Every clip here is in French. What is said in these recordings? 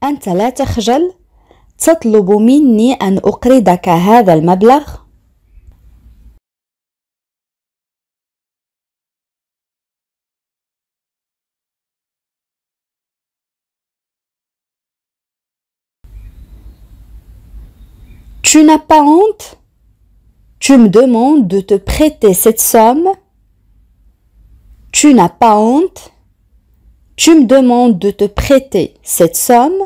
أنت لا تخجل؟ تطلب مني أن أقرضك هذا المبلغ؟ Tu n'as pas honte? Tu me demandes de te prêter cette somme? Tu n'as pas honte? Tu me demandes de te prêter cette somme?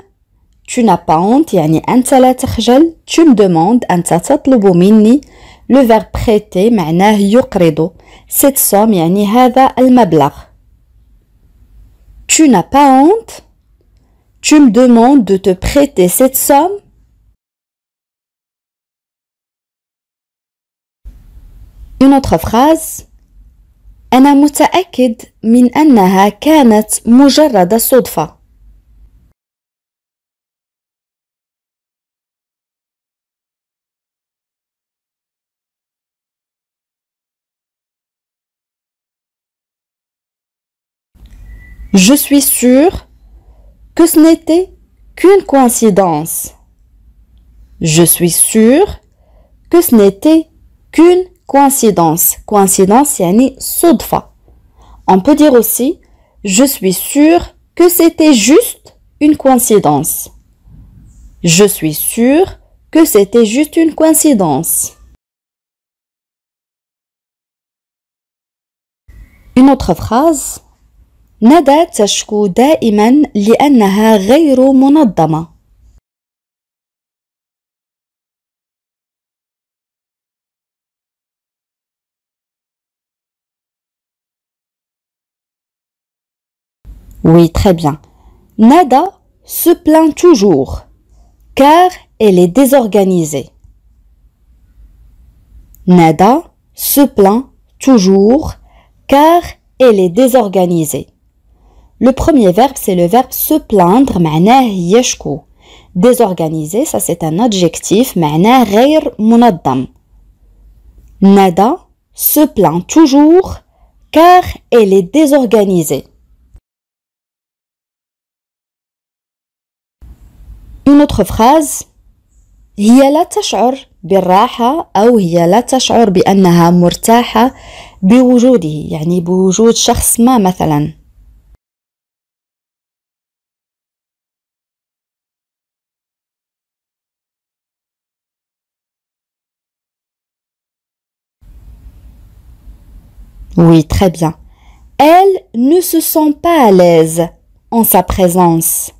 Tu n'as pas honte يعني أنت لا تخجل. Tu me demandes أنت تطلب مني. Le verbe prêter معناه يقرض. Cette somme يعني هذا المبلغ. Tu n'as pas honte? Tu me demandes de te prêter cette somme? Une autre phrase. أنا متأكد من أنها كانت مجرد صدفة. Je suis sûre que ce n'était qu'une coïncidence. Je suis sûre que ce n'était qu'une coïncidence. Coïncidence يعني صدفة. On peut dire aussi je suis sûre que c'était juste une coïncidence. Je suis sûre que c'était juste une coïncidence. Une autre phrase. ندى تشكو دائما لأنها غير منظمة. Oui, très bien. Nada se plaint toujours car elle est désorganisée. Nada se plaint toujours car elle est désorganisée. Le premier verbe, c'est le verbe se plaindre, معناه يشكو. Désorganisé, ça c'est un adjectif, معناه غير منظم. Nada se plaint toujours car elle est désorganisée. Une autre phrase. هي لا تشعر بالراحة أو هي لا تشعر بأنها مرتاحة بوجوده، يعني بوجود شخص ما مثلاً. Oui, très bien. Elle ne se sent pas à l'aise en sa présence.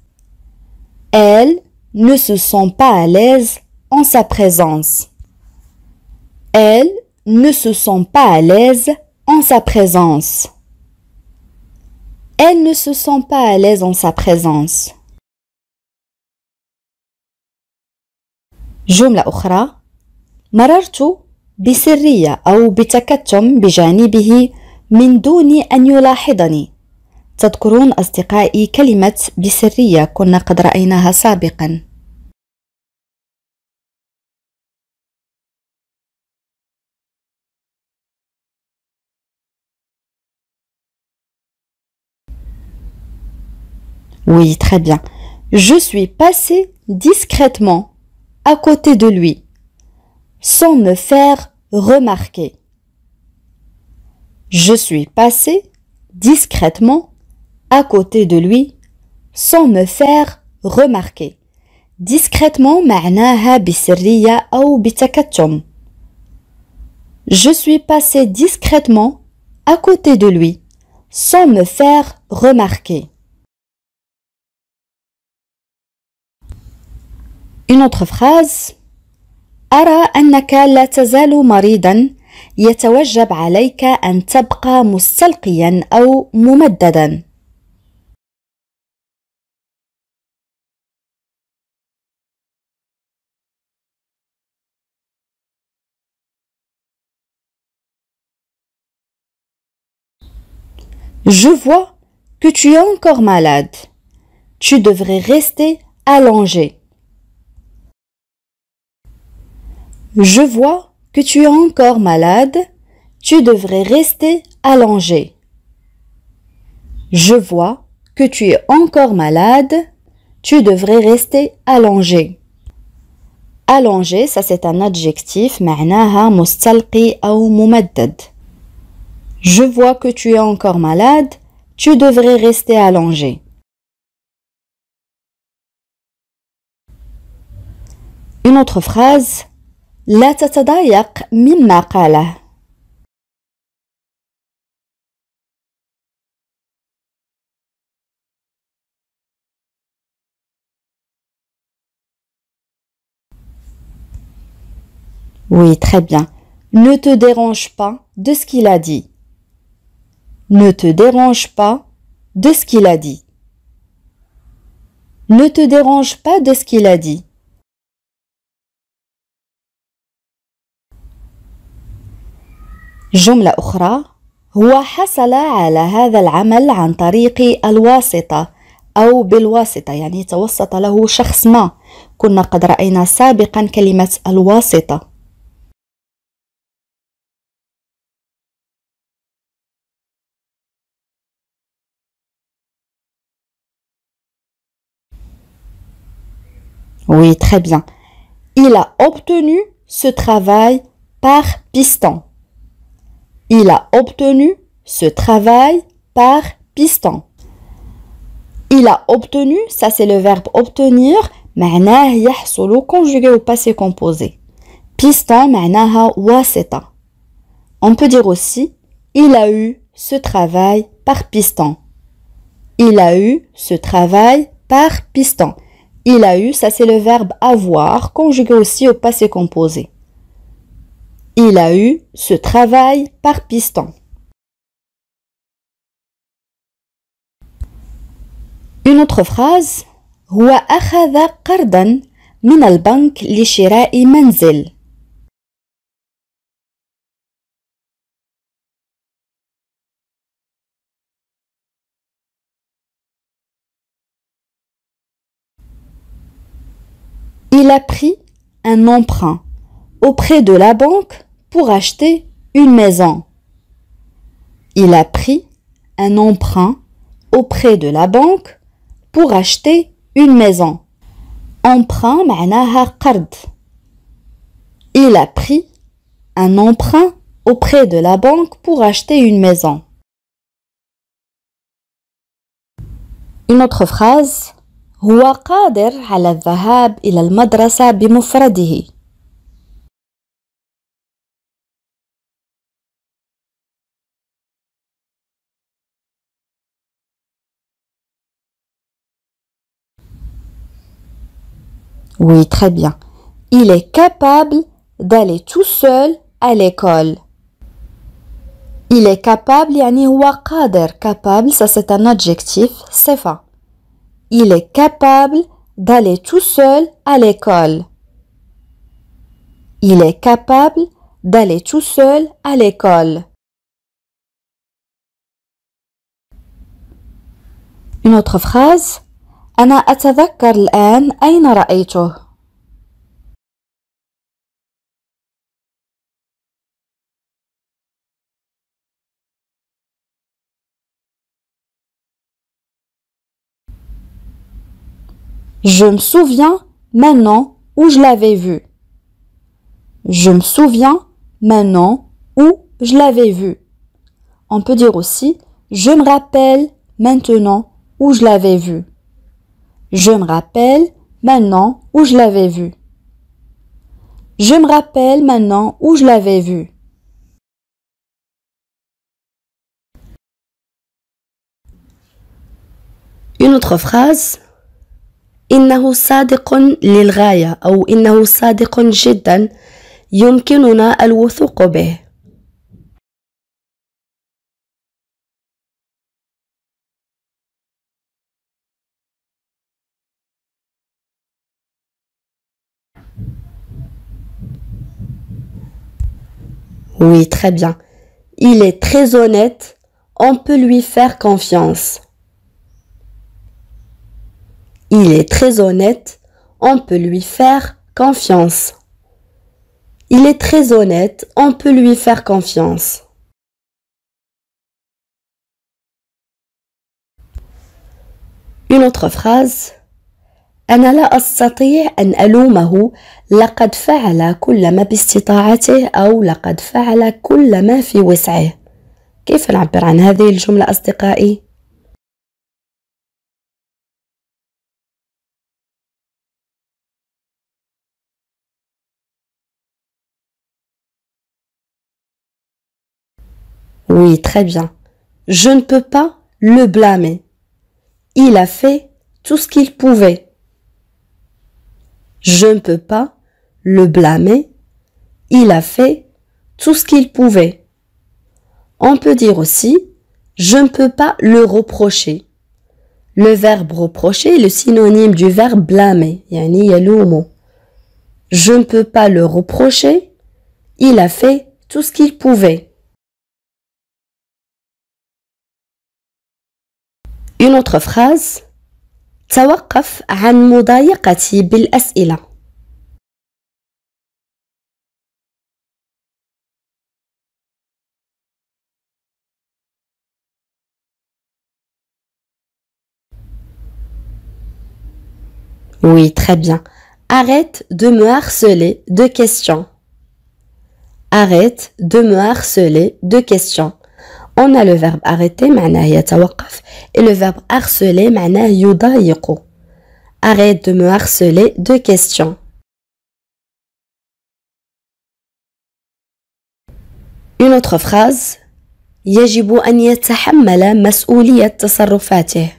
Elle ne se sent pas à l'aise en sa présence. Elle ne se sent pas à l'aise en sa présence. Elle ne se sent pas à l'aise en sa présence. جملة أخرى. مررت بسرية أو بتكتم بجانبه من دون أن يلاحظني. تذكرون أصدقائي كلمة بسرية كنا قد رأيناها سابقا. Oui, très bien. Je suis passée discrètement à côté de lui, sans me faire remarquer. Je suis passée discrètement à côté de lui, sans me faire remarquer. Discrètement معناها بسرية أو بتكتم. Je suis passée discrètement à côté de lui, sans me faire remarquer. Une autre phrase. أرى أنك لا تزال مريضا يتوجب عليك أن تبقى مستلقيا أو ممددا. Je vois que tu es encore malade. Tu devrais rester allongé. Je vois que tu es encore malade. Tu devrais rester allongé. Je vois que tu es encore malade. Tu devrais rester allongé. Allongé, ça c'est un adjectif معناها مستلقي أو ممدد. Je vois que tu es encore malade. Tu devrais rester allongé. Une autre phrase. لا تتضايق مما قاله. Oui, très bien. Ne te dérange pas de ce qu'il a dit. Ne te dérange pas de ce qu'il a dit. Ne te dérange pas de ce qu'il a dit. جملة أخرى. هو حصل على هذا العمل عن طريق الواسطة أو بالواسطة، يعني توسط له شخص ما. كنا قد رأينا سابقا كلمة الواسطة. Oui, très bien. Il a obtenu ce travail par piston. Il a obtenu ce travail par piston. Il a obtenu, ça c'est le verbe obtenir, معناه يحصل conjugué au passé composé. Piston معناها واسطة. On peut dire aussi, il a eu ce travail par piston. Il a eu ce travail par piston. Il a eu, ça c'est le verbe avoir, conjugué aussi au passé composé. Il a eu ce travail par piston. Une autre phrase. هو أخذ قرضا من البنك لشراء منزل. Il a pris un emprunt auprès de la banque pour acheter une maison. Il a pris un emprunt auprès de la banque pour acheter une maison. Emprunt معناها قرض. Il a pris un emprunt auprès de la banque pour acheter une maison. Une autre phrase. هو قادر على الذهاب إلى المدرسة بمفرده. Oui, très bien. Il est capable d'aller tout seul à l'école. Il est capable, يعني هو قادر. Capable, ça c'est un adjectif, صفة. Il est capable d'aller tout seul à l'école. Il est capable d'aller tout seul à l'école. Une autre phrase. أنا أتذكر الآن أين رأيته. Je me souviens maintenant où je l'avais vu. Je me souviens maintenant où je l'avais vu. On peut dire aussi je me rappelle maintenant où je l'avais vu. Je me rappelle maintenant où je l'avais vu. Je me rappelle maintenant où je l'avais vu. Une autre phrase. إنه صادق للغاية أو إنه صادق جدا يمكننا الوثوق به. Oui, très bien. Il est très honnête. On peut lui faire confiance. Il est très honnête. On peut lui faire confiance. Il est très honnête. On peut lui faire confiance. Une autre phrase. أنا لا أستطيع أن ألومه لقد فعل كل ما باستطاعته أو لقد فعل كل ما في وسعه. كيف نعبر عن هذه الجملة أصدقائي؟ Oui, très bien. Je ne peux pas le blâmer. Il a fait tout ce qu'il pouvait. Je ne peux pas le blâmer. Il a fait tout ce qu'il pouvait. On peut dire aussi je ne peux pas le reprocher. Le verbe reprocher est le synonyme du verbe blâmer. يعني يلومه. Je ne peux pas le reprocher. Il a fait tout ce qu'il pouvait. Une autre phrase. توقف عن مضايقتي بالأسئلة. Oui, très bien. Arrête de me harceler de questions. Arrête de me harceler de questions. On a le verbe arrêter, معناه يتوقف, et le verbe harceler, معناه يضايق. Arrête de me harceler de questions. Une autre phrase. يجب أن يتحمل مسؤولية تصرفاته.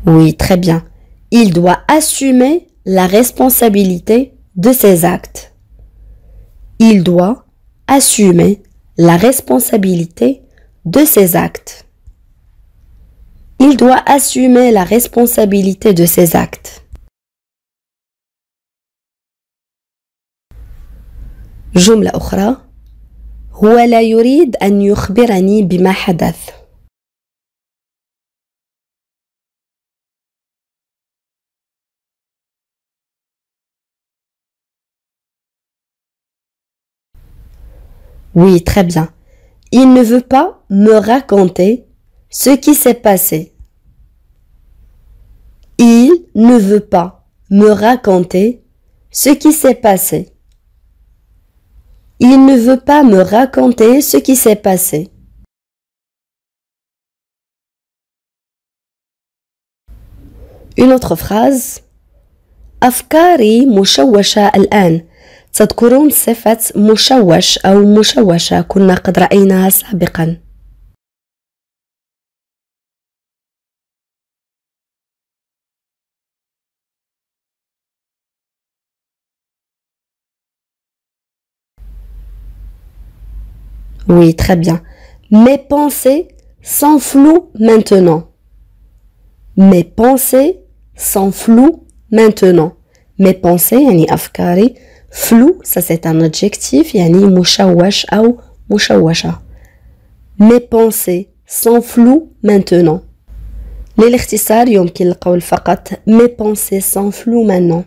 Oui, très bien. Il doit assumer la responsabilité de ses actes. Il doit assumer la responsabilité de ses actes. Il doit assumer la responsabilité de ses actes. جملة أخرى. هو لا يريد أن يخبرني بما حدث. Oui, très bien. Il ne veut pas me raconter ce qui s'est passé. Il ne veut pas me raconter ce qui s'est passé. Il ne veut pas me raconter ce qui s'est passé. Une autre phrase. أفكاري مشوشة الآن. تذكرون صفة مشوش أو مشوشة كنا قد رأيناها سابقا. Oui, très bien. Mes pensées s'enflouent maintenant. Mes pensées s'enflouent maintenant. Mes pensées, يعني أفكاري. Flou, ça c'est un adjectif, يعني مشوش أو مشوشة. Mes pensées s'enflouent maintenant. للاختصار يمكن القول فقط mes pensées s'enflouent maintenant.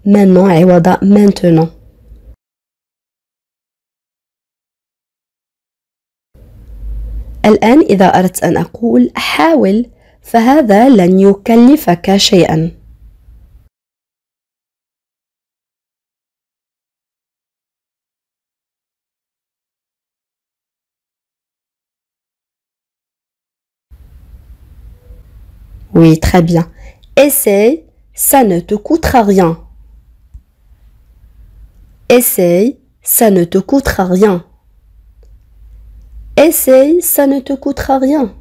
Maintenant عوض maintenant. الآن إذا أردت أن أقول حاول فهذا لن يكلفك شيئا. Oui, très bien. Essaye, ça ne te coûtera rien. Essaye, ça ne te coûtera rien. Essaye, ça ne te coûtera rien.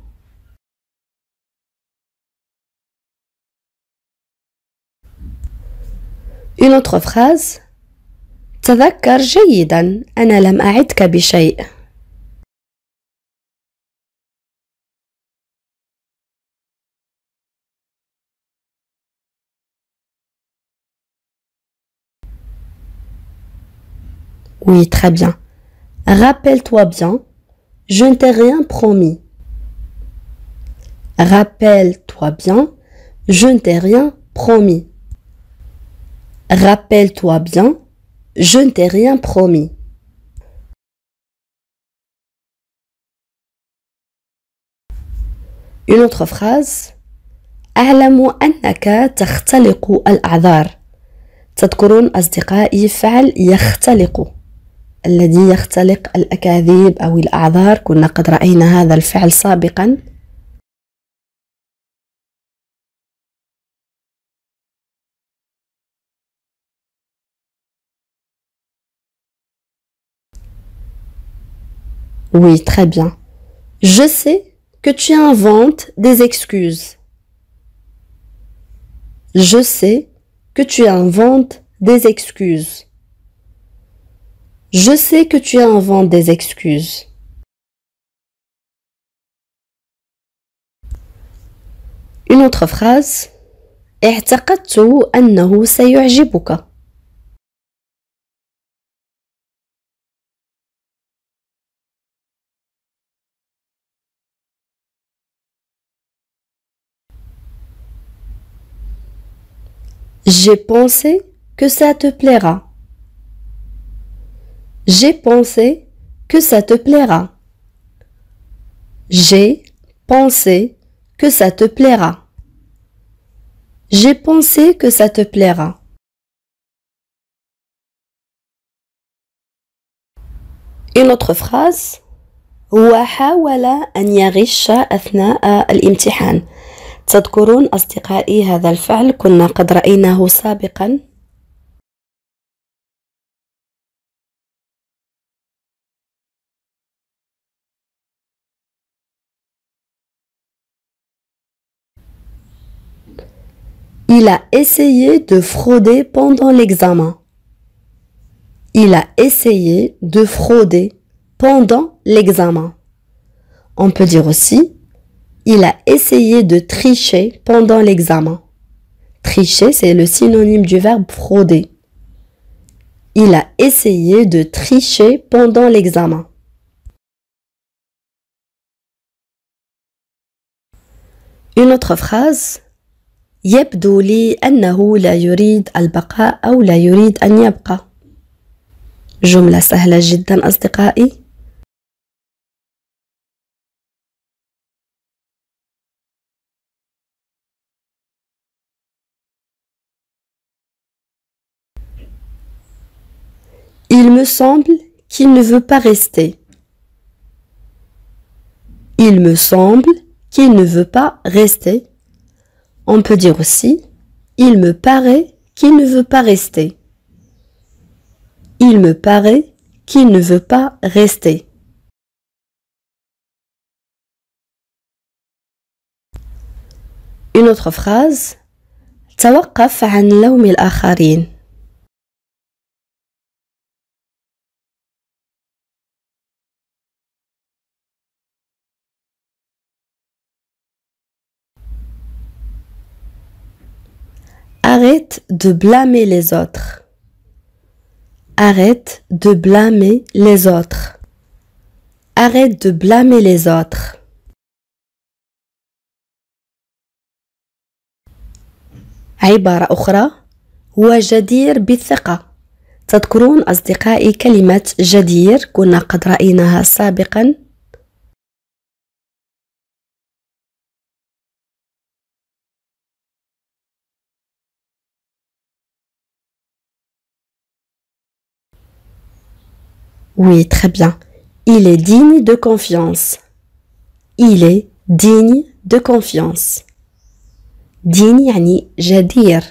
Une autre phrase. تذكر جيدا أنا لم أعدك بشيء. Oui, très bien. Rappelle-toi bien, je ne t'ai rien promis. Rappelle-toi bien, je ne t'ai rien promis. Rappelle-toi bien, je ne t'ai rien promis. Une autre phrase. أعلم أنك تختلق الأعذار. تذكرون أصدقائي فعل يختلق، الذي يختلق الأكاذيب أو الأعذار، كنا قد رأينا هذا الفعل سابقا. Oui, très bien. Je sais que tu inventes des excuses. Je sais que tu inventes des excuses. Je sais que tu inventes des excuses. Une autre phrase. اعتقدت أنه سيعجبك. J'ai pensé que ça te plaira. J'ai pensé que ça te plaira. J'ai pensé que ça te plaira. J'ai pensé que ça te plaira. Une autre phrase. هو حاول أن يغش أثناء الامتحان. تذكرون أصدقائي هذا الفعل كنا قد رأيناه سابقا. Il a essayé de frauder pendant l'examen. Il a essayé de frauder pendant l'examen. On peut dire aussi, il a essayé de tricher pendant l'examen. Tricher, c'est le synonyme du verbe frauder. Il a essayé de tricher pendant l'examen. Une autre phrase. يبدو لي أنه لا يريد البقاء أو لا يريد أن يبقى. جملة سهلة جدا أصدقائي. Il me semble qu'il ne veut pas rester. Il me semble qu'il ne veut pas rester. On peut dire aussi, il me paraît qu'il ne veut pas rester. Il me paraît qu'il ne veut pas rester. Une autre phrase. توقف عن لوم الآخرين. Arrête de blâmer les autres. Arrête de blâmer les autres. Arrête de blâmer les autres. عبارة أخرى. هو جدير بالثقة. تذكرون أصدقائي كلمة جدير كنا قد رأيناها سابقا. Oui, très bien. Il est digne de confiance. Il est digne de confiance. digne يعني جدير.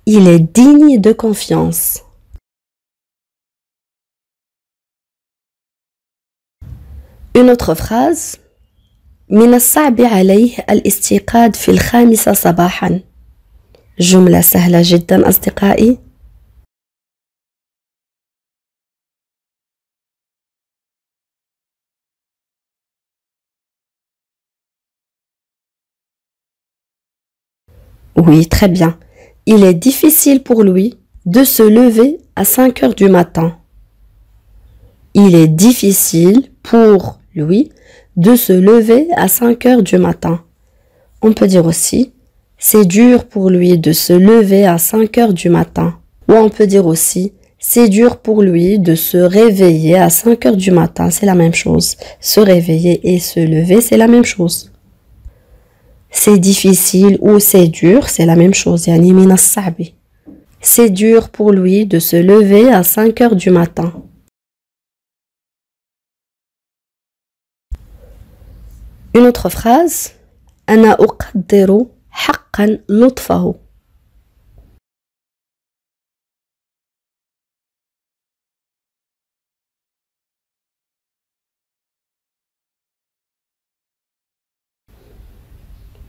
Il est digne de confiance. Une autre phrase. من الصعب عليه الاستيقاظ في 5 صباحا. جملة سهلة جدا أصدقائي. Oui, très bien. Il est difficile pour lui de se lever à 5 heures du matin. Il est difficile pour lui de se lever à 5 heures du matin. On peut dire aussi, c'est dur pour lui de se lever à 5 heures du matin. Ou on peut dire aussi, c'est dur pour lui de se réveiller à 5 heures du matin. C'est la même chose. Se réveiller et se lever, c'est la même chose. C'est difficile ou c'est dur, c'est la même chose. يعني من الصعب. C'est dur pour lui de se lever à 5 heures du matin. Une autre phrase. أنا أقدر حقا لطفه.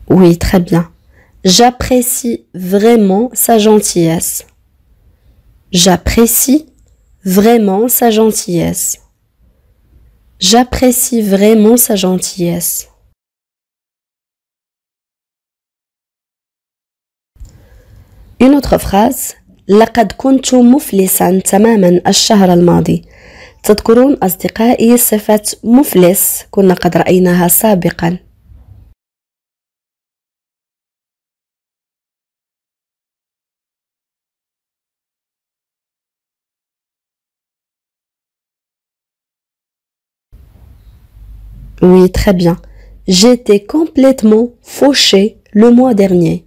Oui, très bien. J'apprécie vraiment sa gentillesse. J'apprécie vraiment sa gentillesse. J'apprécie vraiment sa gentillesse. Une autre phrase. لقد كنت مفلسا تماما الشهر الماضي. تذكرون أصدقائي صفة مفلس كنا قد رأيناها سابقا. Oui, très bien. J'étais complètement fauché le mois dernier.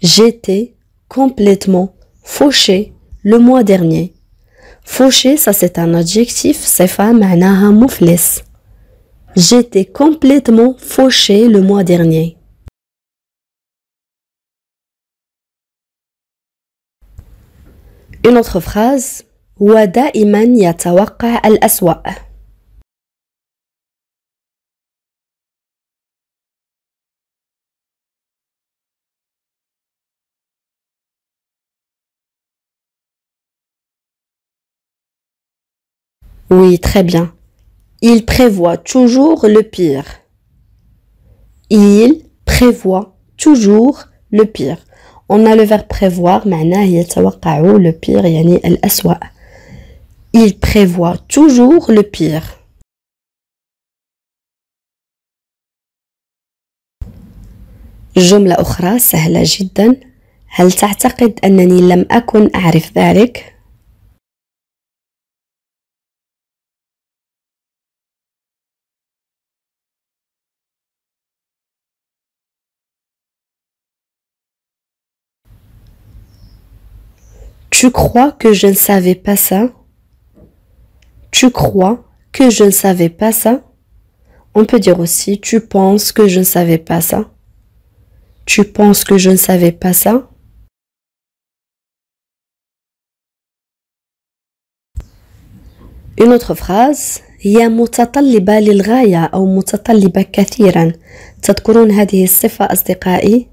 J'étais complètement fauché le mois dernier. Fauché, ça c'est un adjectif, صفة معناها مفلس. J'étais complètement fauché le mois dernier. Une autre phrase. ودائما يتوقع الأسوأ. Oui, très bien. Il prévoit toujours le pire. Il prévoit toujours le pire. On a le verbe prévoir, معناه يتوقع le pire, يعني الأسوأ. Il prévoit toujours le pire. جملة أخرى سهلة جدا. هل تعتقد أنني لم أكن أعرف ذلك؟ Tu crois que je ne savais pas ça? Tu crois que je ne savais pas ça? On peut dire aussi tu penses que je ne savais pas ça? Tu penses que je ne savais pas ça? Une autre phrase. هي متطلبة للغاية أو متطلبة كثيرا. تذكرون هذه الصفة أصدقائي؟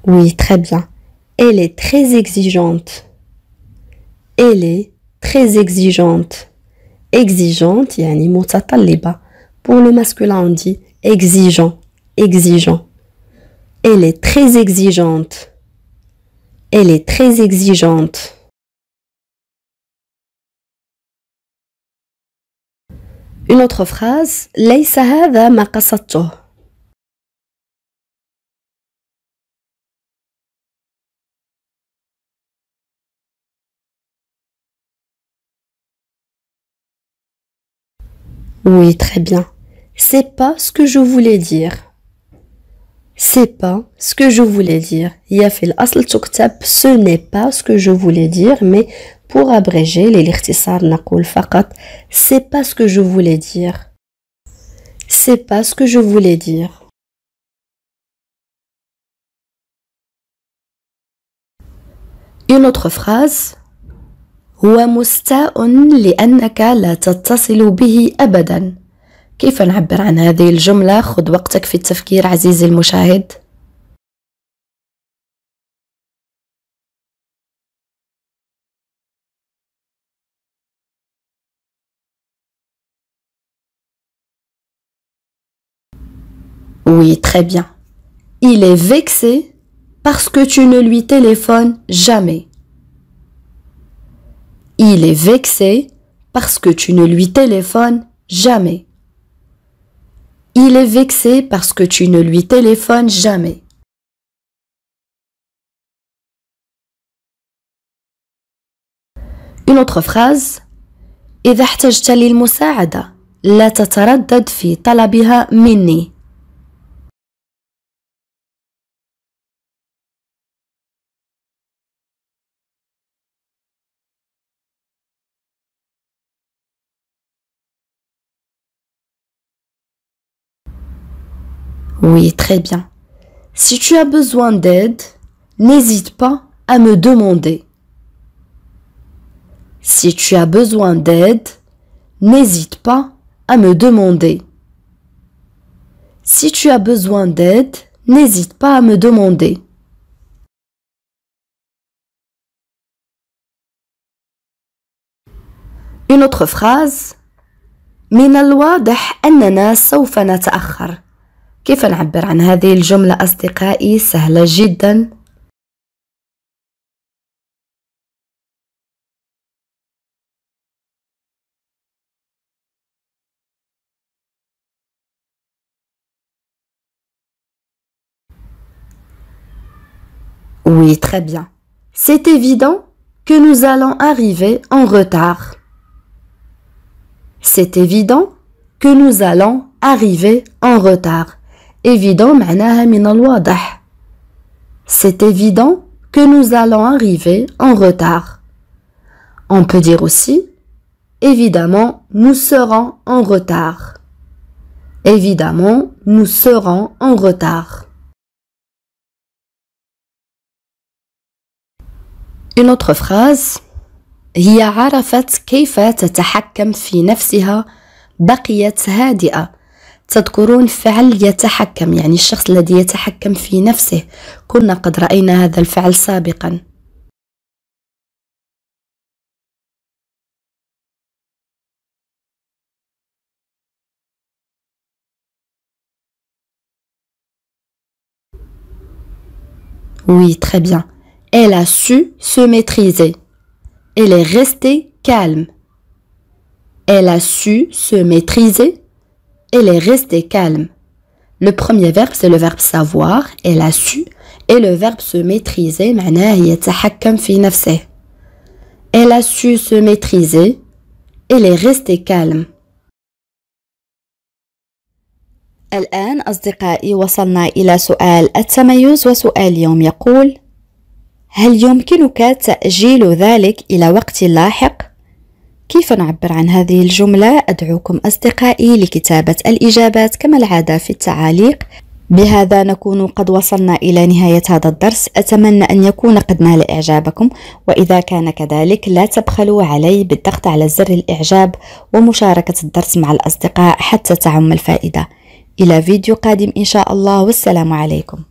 Oui, très bien. Elle est très exigeante. Elle est très exigeante. Exigeante, يعني متطلبة. Pour le masculin, on dit exigeant, exigeant. Elle est très exigeante. Elle est très exigeante. Une autre phrase. ليس هذا ما قصدته. Oui, très bien. C'est pas ce que je voulais dire. C'est pas ce que je voulais dire. هي في الأصل تكتب ce n'est pas ce que je voulais dire, mais pour abréger للاختصار نقول فقط c'est pas ce que je voulais dire. C'est pas ce que je voulais dire. Une autre phrase. هو مستاء لأنك لا تتصل به أبدا. كيف نعبر عن هذه الجملة؟ خذ وقتك في التفكير عزيزي المشاهد. Oui, très bien. Il est vexé parce que tu ne lui téléphones jamais. Il est vexé parce que tu ne lui téléphones jamais. Il est vexé parce que tu ne lui téléphones jamais. Une autre phrase. إذا احتجت للمساعدة لا تتردد في طلبها مني. Oui, très bien. Si tu as besoin d'aide, n'hésite pas à me demander. Si tu as besoin d'aide, n'hésite pas à me demander. Si tu as besoin d'aide, n'hésite pas à me demander. Une autre phrase. من الواضح أننا سوف نتأخر. كيف نعبر عن هذه الجملة أصدقائي؟ سهلة جدا. Oui, très bien. C'est évident que nous allons arriver en retard. C'est évident que nous allons arriver en retard. Évident معناها من الواضح. C'est évident que nous allons arriver en retard. On peut dire aussi évidemment nous serons en retard. Évidemment nous serons en retard. Une autre phrase. هي عرفت كيف تتحكم في نفسها بقيت هادئة. تذكرون فعل يتحكم يعني الشخص الذي يتحكم في نفسه. كنا قد رأينا هذا الفعل سابقا. Oui, très bien. Elle a su se maîtriser. Elle est restée calme. Elle a su se maîtriser. Elle est restée calme. Le premier verbe, c'est le verbe savoir. Elle a su. Et le verbe se maîtriser, معناه يتحكم في نفسه. Elle a su se maîtriser. Elle est restée calme. الآن أصدقائي وصلنا إلى سؤال التميز، وسؤال اليوم يقول: هل يمكنك تأجيل ذلك إلى وقت لاحق؟ كيف نعبر عن هذه الجملة؟ أدعوكم أصدقائي لكتابة الإجابات كما العادة في التعاليق. بهذا نكون قد وصلنا إلى نهاية هذا الدرس. أتمنى أن يكون قد نال إعجابكم، وإذا كان كذلك لا تبخلوا علي بالضغط على زر الإعجاب ومشاركة الدرس مع الأصدقاء حتى تعم الفائدة. إلى فيديو قادم إن شاء الله، والسلام عليكم.